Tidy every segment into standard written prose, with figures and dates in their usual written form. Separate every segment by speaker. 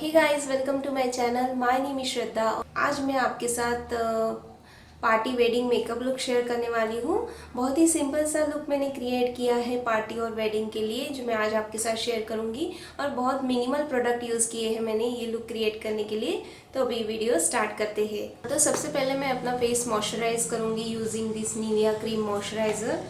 Speaker 1: Hey guys, welcome to my channel. My name is Shraddha. आज मैं आपके साथ party wedding makeup look share करने वाली हूँ। बहुत ही सिंपल सा लुक मैंने क्रिएट किया है पार्टी और वेडिंग के लिए, जो मैं आज आपके साथ शेयर करूँगी। और बहुत मिनिमल प्रोडक्ट यूज़ किए हैं मैंने ये लुक क्रिएट करने के लिए। तो अभी वीडियो स्टार्ट करते हैं। तो सबसे पहले मैं अपना फेस मॉइस्चराइज करूँगी using this Nivea cream moisturiser.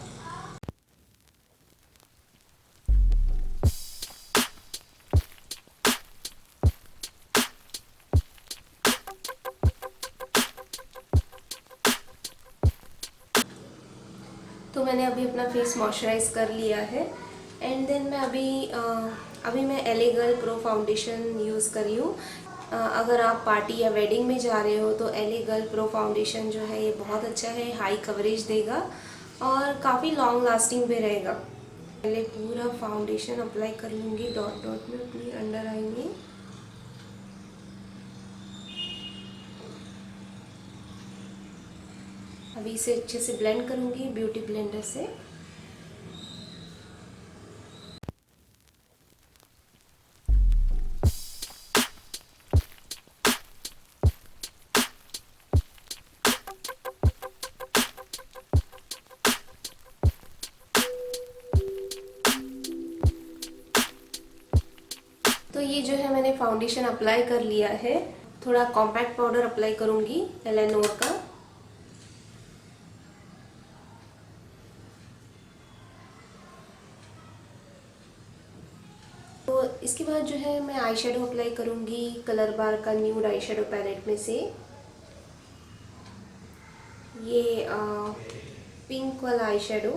Speaker 1: तो मैंने अभी अपना फेस मॉइस्चराइज कर लिया है। एंड देन मैं अभी मैं एले गर्ल प्रो फाउंडेशन यूज़ कर रही हूँ। अगर आप पार्टी या वेडिंग में जा रहे हो तो एले गर्ल प्रो फाउंडेशन जो है ये बहुत अच्छा है, हाई कवरेज देगा और काफ़ी लॉन्ग लास्टिंग भी रहेगा। पहले पूरा फाउंडेशन अप्लाई कर लूँगी डॉट डॉट में अपनी अंडर आई में। अभी इसे अच्छे से ब्लेंड करूँगी ब्यूटी ब्लेंडर से। तो ये जो है मैंने फाउंडेशन अप्लाई कर लिया है। थोड़ा कॉम्पैक्ट पाउडर अप्लाई करूँगी एलेनोर का। तो इसके बाद जो है मैं आई शेडो अप्लाई करूँगी कलर बार का न्यूड आई शेडो पैलेट में से। ये पिंक वाला आई शेडो।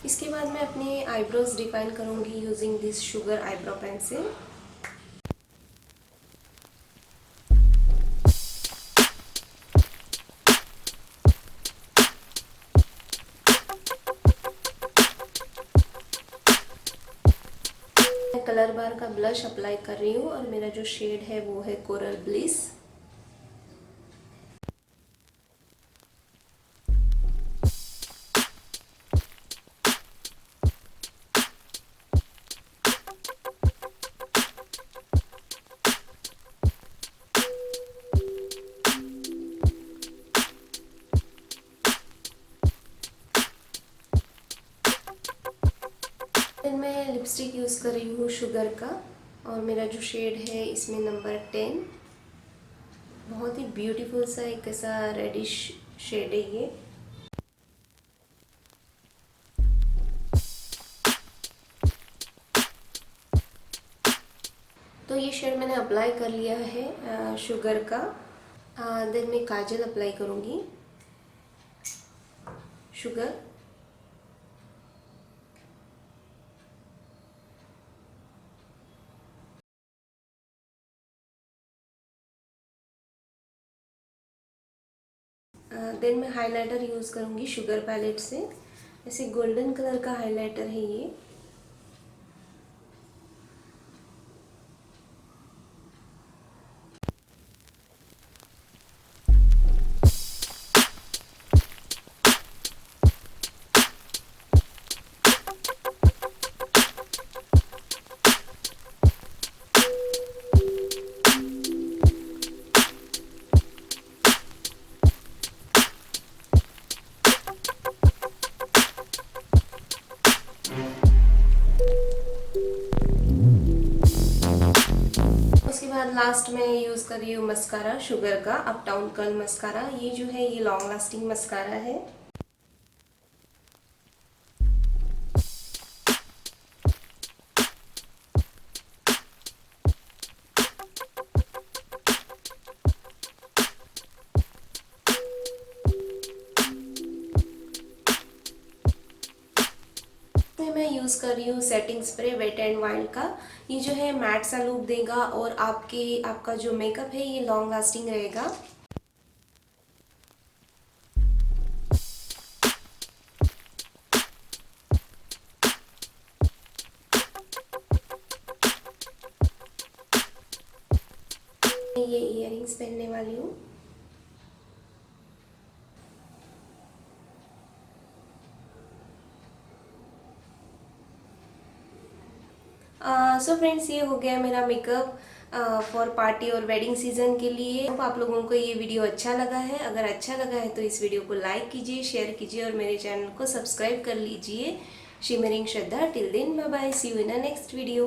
Speaker 1: इसके बाद मैं अपने आईब्रोज डिफाइन करूँगी using this sugar eyebrow pencil. Colour bar का ब्लश अप्लाई कर रही हूँ और मेरा जो शेड है वो है कोरल ब्लिस। फिर मैं लिपस्टिक यूज़ कर रही हूँ शुगर का और मेरा जो शेड है इसमें नंबर 10। बहुत ही ब्यूटीफुल सा एक ऐसा रेडिश शेड है ये। तो ये शेड मैंने अप्लाई कर लिया है शुगर का। देन मैं काजल अप्लाई करूँगी शुगर। देन मैं हाइलाइटर यूज़ करूँगी शुगर पैलेट से। ऐसे गोल्डन कलर का हाइलाइटर है ये। उसके बाद लास्ट में यूज़ कर रही हूँ मस्कारा शुगर का अप टाउन कर्ल मस्कारा। ये जो है ये लॉन्ग लास्टिंग मस्कारा है। मैं यूज़ कर रही हूँ setting spray Wet and Wild का। ये जो है मैट सा लुक देगा और आपका जो मेकअप है ये लॉन्ग लास्टिंग रहेगा। ये इयररिंग्स पहनने वाली हूँ। सो फ्रेंड्स, ये हो गया मेरा मेकअप फॉर पार्टी और वेडिंग सीजन के लिए। अब आप लोगों को ये वीडियो अच्छा लगा है। अगर अच्छा लगा है तो इस वीडियो को लाइक कीजिए, शेयर कीजिए और मेरे चैनल को सब्सक्राइब कर लीजिए। Shimmering Shraddha, till then bye bye, see you in a next video.